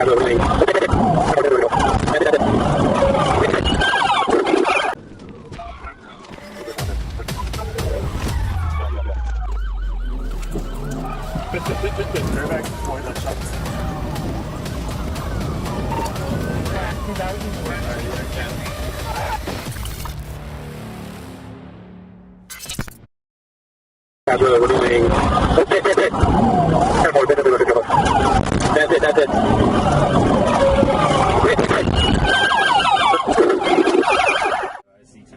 We're doing. That's it.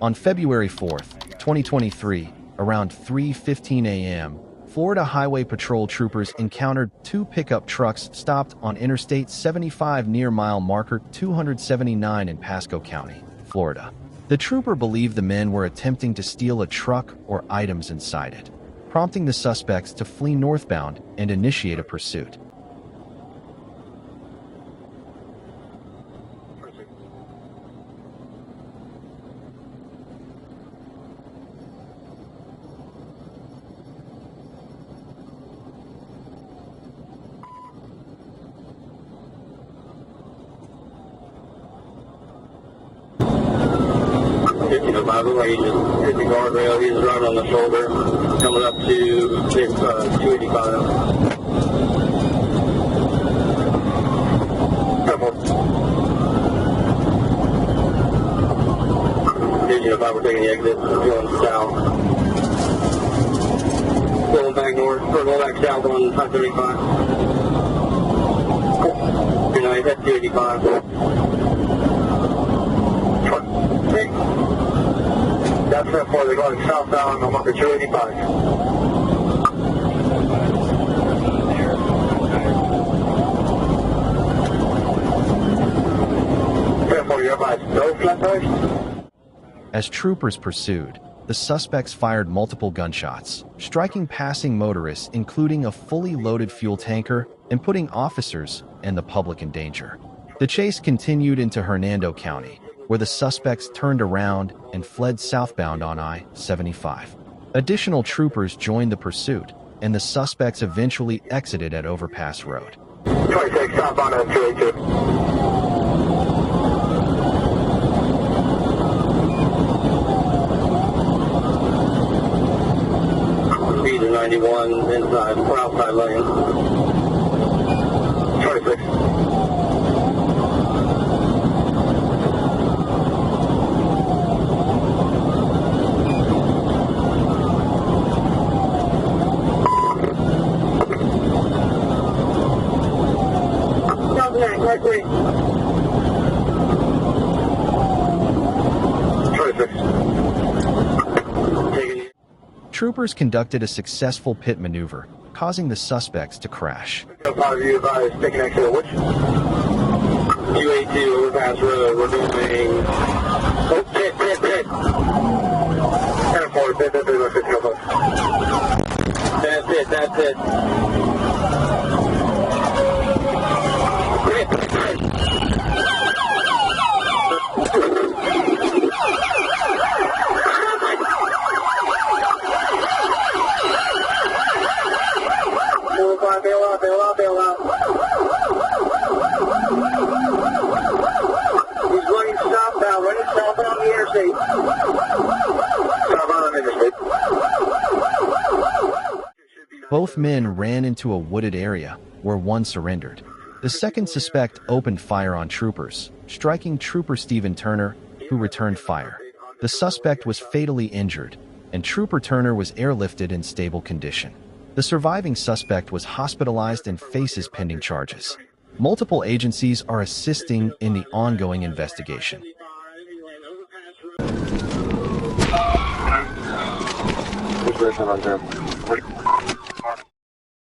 On February 4th, 2023, around 3:15 a.m., Florida Highway Patrol troopers encountered two pickup trucks stopped on Interstate 75 near mile marker 279 in Pasco County, Florida. The trooper believed the men were attempting to steal a truck or items inside it, prompting the suspects to flee northbound and initiate a pursuit. By the way, he just hit the guardrail. He's running on the shoulder, coming up to 285. If I were taking the exit, going south. Going back north, or going back south on 535. You know, that's 285. That's it for they're going southbound on marker 285. As troopers pursued, the suspects fired multiple gunshots, striking passing motorists, including a fully loaded fuel tanker, and putting officers and the public in danger. The chase continued into Hernando County, where the suspects turned around and fled southbound on I-75. Additional troopers joined the pursuit, and the suspects eventually exited at Overpass Road. 26, southbound on 282. Speed of 91, inside, or outside lane. 26. Troopers conducted a successful pit maneuver, causing the suspects to crash. 282 Overpass Road, we're doing pit. 10-4, pit. That's it. Bail out. He's running southbound on the interstate. Southbound on the interstate. Both men ran into a wooded area, where one surrendered. The second suspect opened fire on troopers, striking Trooper Stephen Turner, who returned fire. The suspect was fatally injured, and Trooper Turner was airlifted in stable condition. The surviving suspect was hospitalized and faces pending charges. Multiple agencies are assisting in the ongoing investigation.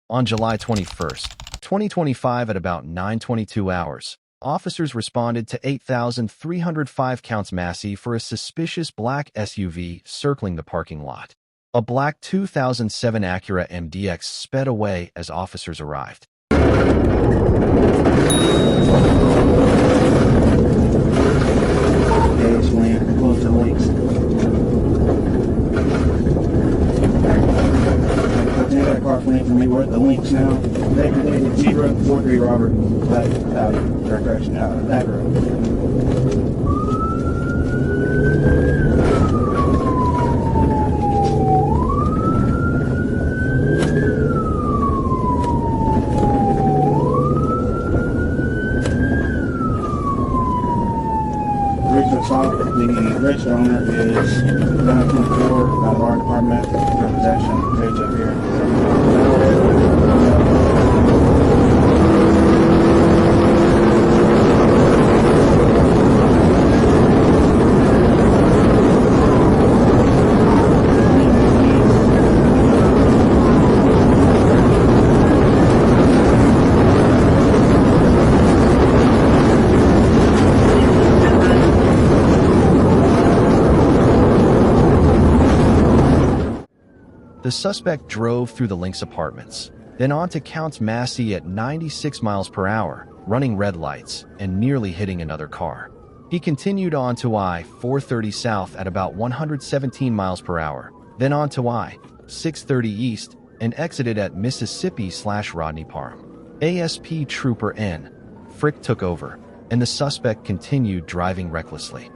On July 21st, 2025 at about 9:22 hours, officers responded to 8,305 Counts Massey for a suspicious black SUV circling the parking lot. A black 2007 Acura MDX sped away as officers arrived. Close to the links. Take that car for me. We're at the links now. 043 Robert, direction out of that road. The registered owner is 924 out of our department. Possession page up here. The suspect drove through the Lynx apartments, then on to Counts Massey at 96 miles per hour, running red lights and nearly hitting another car. He continued on to I-430 South at about 117 miles per hour, then on to I-630 East, and exited at Mississippi/Rodney Parham. ASP Trooper N. Frick took over, and the suspect continued driving recklessly.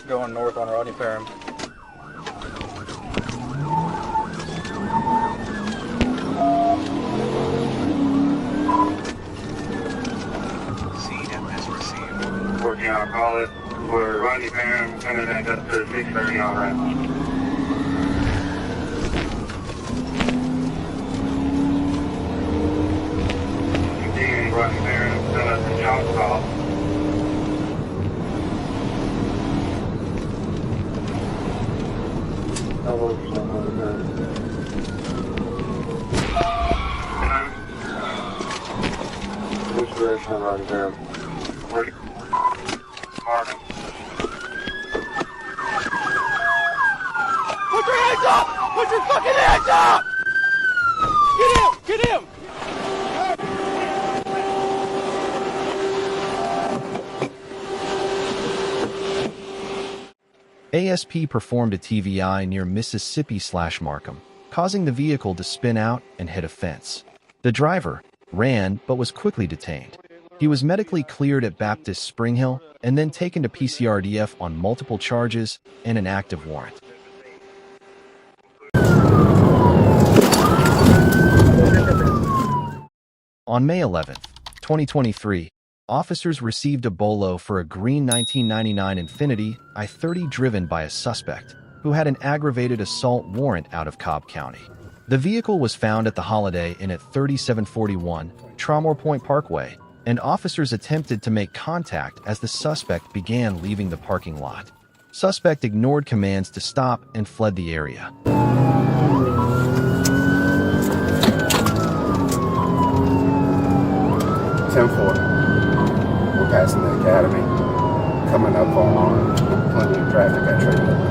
Going north on Rodney Parham. Working out, call it. We're Rodney Parham, coming back up to 630 on ramp. Continuing Rodney Parham, send us a jump call. Which direction Rodney Parham? Martin. Put your hands up! Put your fucking hands up! Get him! Get him! ASP performed a TVI near Mississippi/Markham, causing the vehicle to spin out and hit a fence. The driver ran but was quickly detained. He was medically cleared at Baptist Spring Hill and then taken to PCRDF on multiple charges and an active warrant. On May 11, 2023, officers received a bolo for a green 1999 Infiniti i30 driven by a suspect who had an aggravated assault warrant out of Cobb County. The vehicle was found at the Holiday Inn at 3741 Tromore Point Parkway, and officers attempted to make contact as the suspect began leaving the parking lot. Suspect ignored commands to stop and fled the area. 10-4. We're passing the academy, coming up on plenty of traffic at Trade.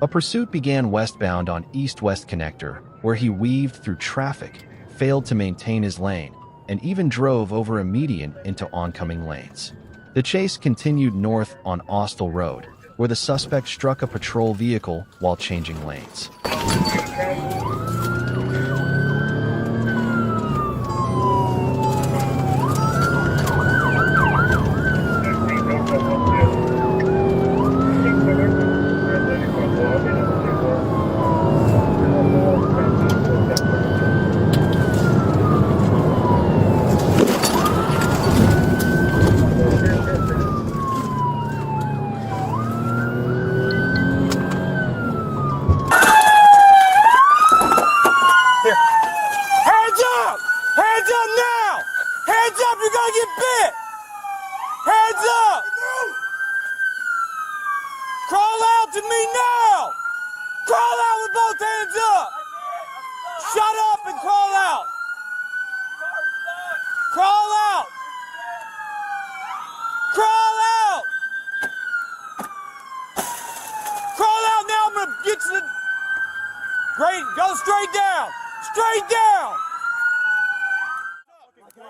A pursuit began westbound on East-West Connector, where he weaved through traffic, failed to maintain his lane, and even drove over a median into oncoming lanes. The chase continued north on Austell Road, where the suspect struck a patrol vehicle while changing lanes. Crawl out to me now! Crawl out with both hands up! Shut up and crawl out! Crawl out! Crawl out! Crawl out now, I'm gonna get you the... Great, go straight down! Straight down!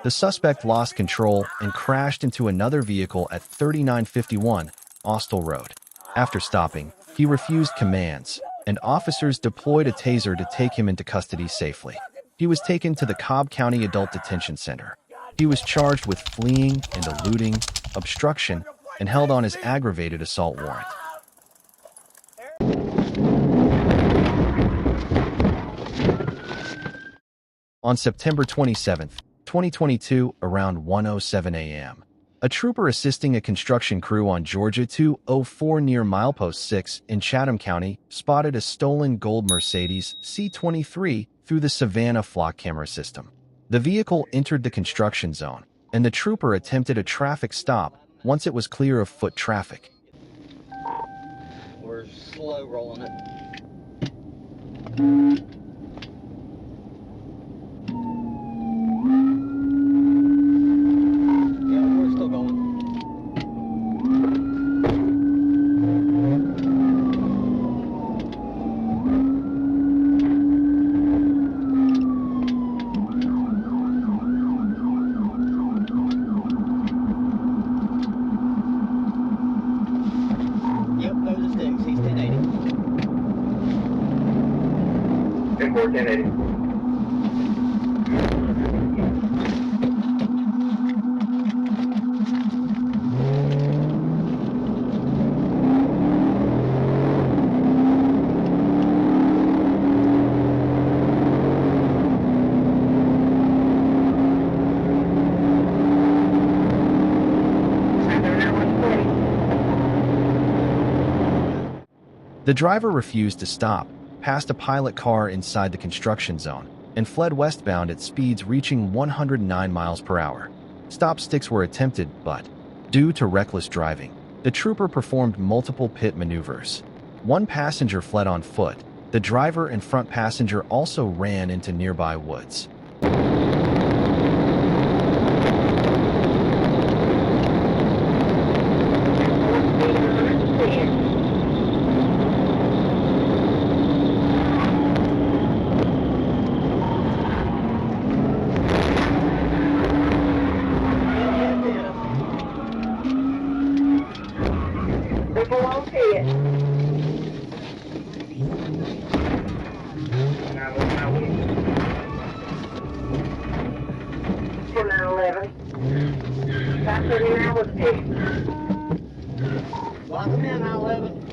The suspect lost control and crashed into another vehicle at 3951 Austell Road. After stopping, he refused commands, and officers deployed a taser to take him into custody safely. He was taken to the Cobb County Adult Detention Center. He was charged with fleeing and eluding, obstruction, and held on his aggravated assault warrant. On September 27, 2022, around 1:07 a.m., a trooper assisting a construction crew on Georgia 204 near Milepost 6 in Chatham County spotted a stolen gold Mercedes C23 through the Savannah flock camera system. The vehicle entered the construction zone, and the trooper attempted a traffic stop once it was clear of foot traffic. We're slow rolling it. Yeah, we're still going. Yep, those are sticks. He's 1080. 1080. The driver refused to stop, passed a pilot car inside the construction zone, and fled westbound at speeds reaching 109 miles per hour. Stop sticks were attempted, but, due to reckless driving, the trooper performed multiple pit maneuvers. One passenger fled on foot. The driver and front passenger also ran into nearby woods. Lock him in, now 11.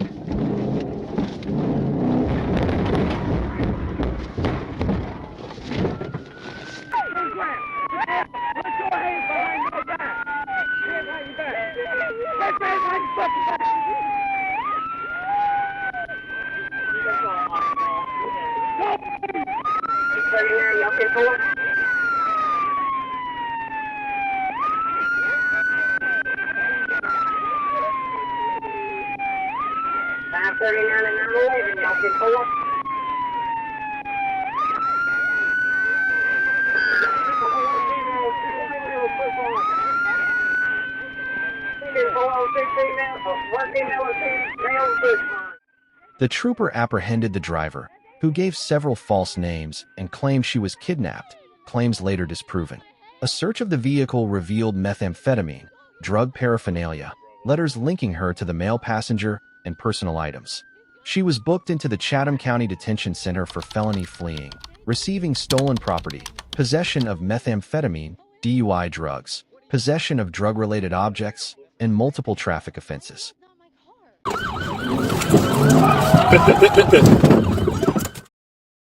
The trooper apprehended the driver, who gave several false names and claimed she was kidnapped, claims later disproven. A search of the vehicle revealed methamphetamine, drug paraphernalia, letters linking her to the male passenger, and personal items. She was booked into the Chatham County Detention Center for felony fleeing, receiving stolen property, possession of methamphetamine, DUI drugs, possession of drug-related objects, and multiple traffic offenses.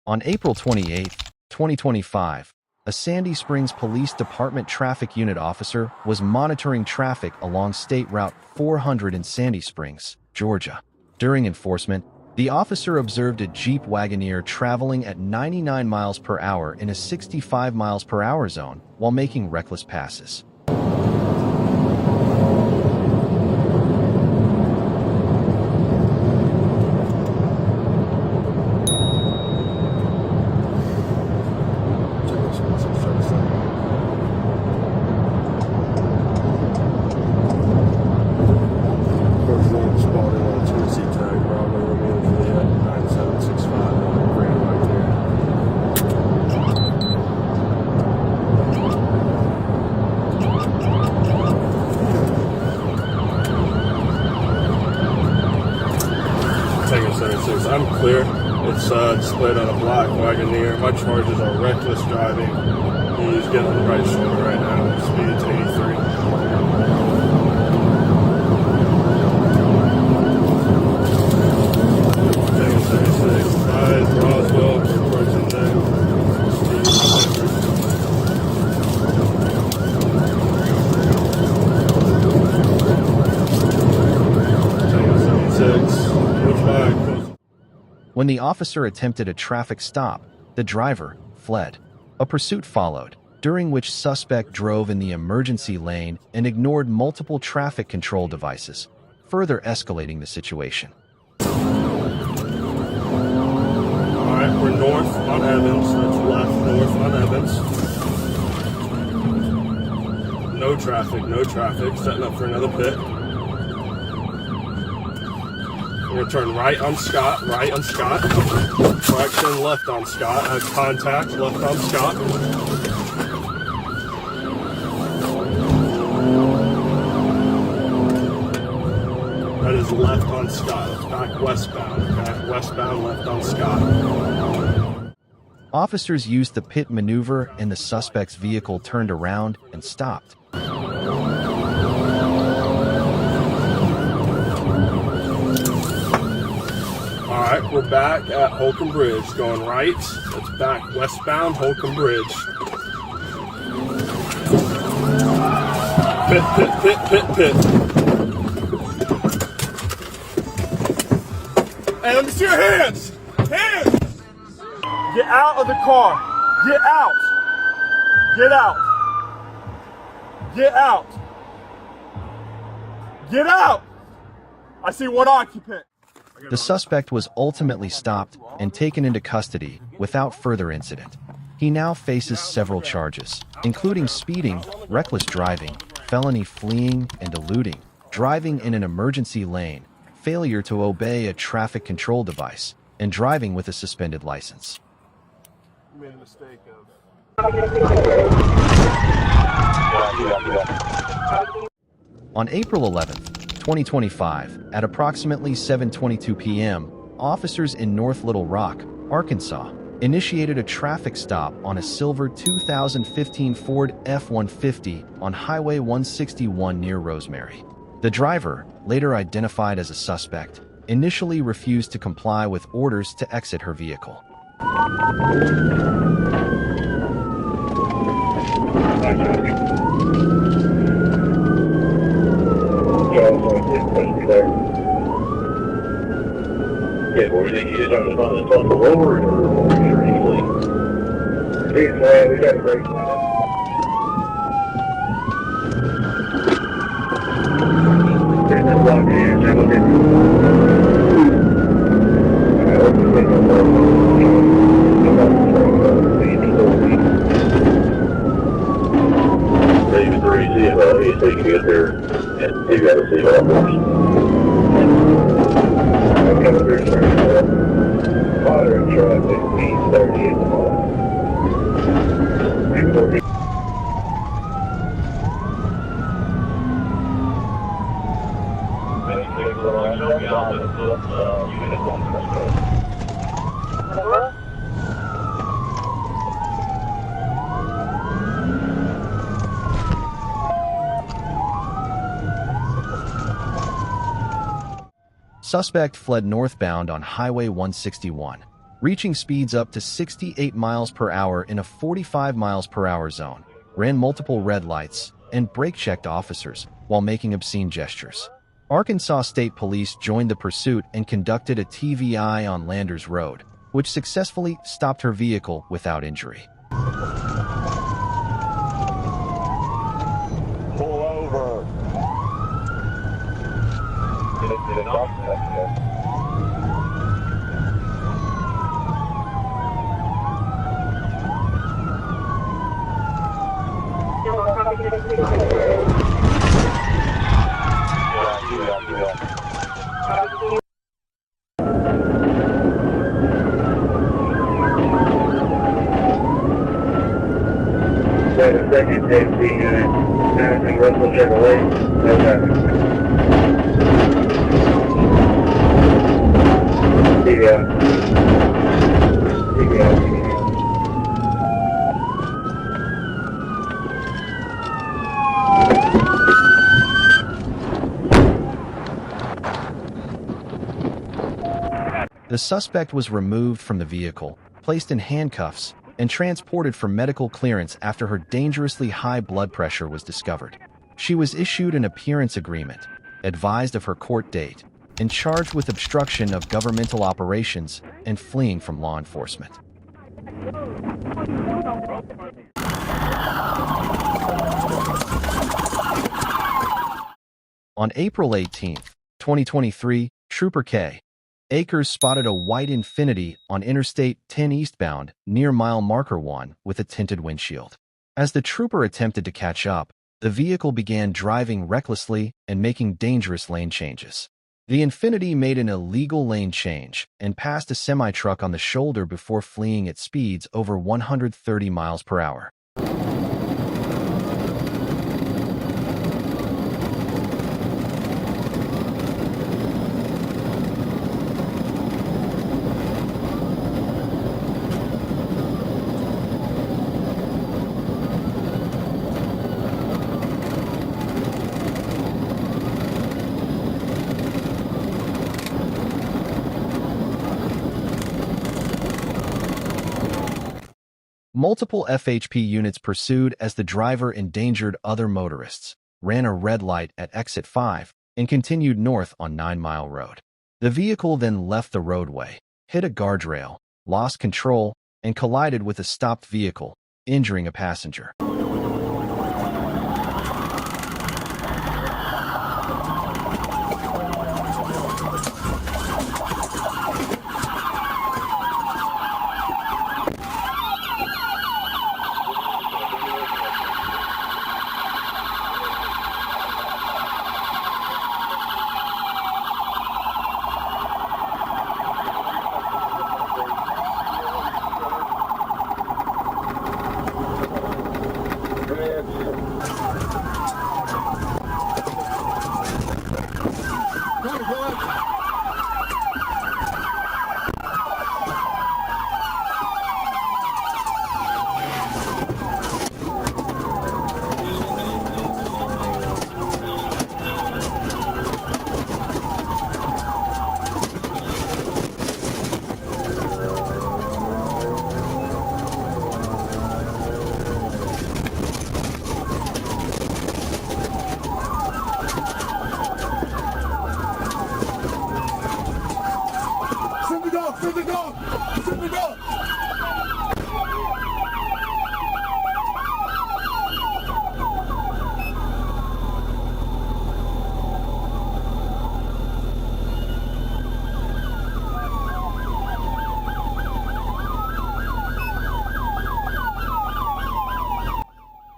On April 28, 2025, a Sandy Springs Police Department traffic unit officer was monitoring traffic along State Route 400 in Sandy Springs, Georgia. During enforcement, the officer observed a Jeep Wagoneer traveling at 99 miles per hour in a 65 miles per hour zone while making reckless passes. Tango 76. I'm clear. It's displayed on a black Wagoneer. My charges are reckless driving. He's getting on the right shoulder right now. Speed's 83. Tango 76. Eyes, Roswell, approaching there. Tango 76. When the officer attempted a traffic stop, the driver fled. A pursuit followed, during which suspect drove in the emergency lane and ignored multiple traffic control devices, further escalating the situation. Alright, we're north on Evans. That's left, north on Evans. No traffic. Setting up for another pit. We're going to turn right on Scott. Correction, left on Scott. I have contact, left on Scott. That is left on Scott. It's back westbound. Back westbound, left on Scott. Officers used the pit maneuver and the suspect's vehicle turned around and stopped. Alright, we're back at Holcomb Bridge. Going right. It's back westbound, Holcomb Bridge. Pit. Hey, let me see your hands! Hands! Get out of the car. Get out. Get out. Get out. Get out. I see one occupant. The suspect was ultimately stopped and taken into custody without further incident. He now faces several charges, including speeding, reckless driving, felony fleeing and eluding, driving in an emergency lane, failure to obey a traffic control device, and driving with a suspended license. You made a mistake of... On April 11th, 2025, at approximately 7:22 p.m., officers in North Little Rock, Arkansas, initiated a traffic stop on a silver 2015 Ford F-150 on Highway 161 near Rosemary. The driver, later identified as a suspect, initially refused to comply with orders to exit her vehicle. Yeah, what do you think? You just on the lower or easily? We got a break. There's no block here. I'm looking. Maybe 3 CFL, so you can get there and you got to see what happens. Modern traffic, P30 at the moment. Suspect fled northbound on Highway 161, reaching speeds up to 68 miles per hour in a 45 miles per hour zone, ran multiple red lights, and brake-checked officers while making obscene gestures. Arkansas State Police joined the pursuit and conducted a TVI on Landers Road, which successfully stopped her vehicle without injury. Pull over. Did it knock that? Second safety unit, Madison Russell Chevrolet, no traffic. CVI. CVI. The suspect was removed from the vehicle, placed in handcuffs, and transported for medical clearance after her dangerously high blood pressure was discovered. She was issued an appearance agreement, advised of her court date, and charged with obstruction of governmental operations and fleeing from law enforcement. On April 18, 2023, Trooper K. Akers spotted a white Infiniti on Interstate 10 eastbound near mile marker 1 with a tinted windshield. As the trooper attempted to catch up, the vehicle began driving recklessly and making dangerous lane changes. The Infiniti made an illegal lane change and passed a semi-truck on the shoulder before fleeing at speeds over 130 miles per hour. Multiple FHP units pursued as the driver endangered other motorists, ran a red light at exit 5, and continued north on 9 Mile Road. The vehicle then left the roadway, hit a guardrail, lost control, and collided with a stopped vehicle, injuring a passenger.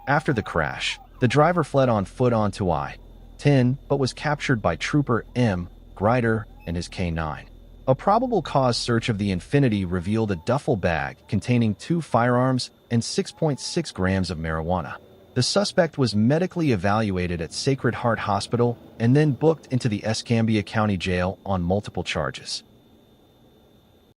After the crash, the driver fled on foot onto I-10, but was captured by Trooper M. Grider and his K9. A probable cause search of the Infiniti revealed a duffel bag containing 2 firearms and 6.6 grams of marijuana. The suspect was medically evaluated at Sacred Heart Hospital and then booked into the Escambia County Jail on multiple charges.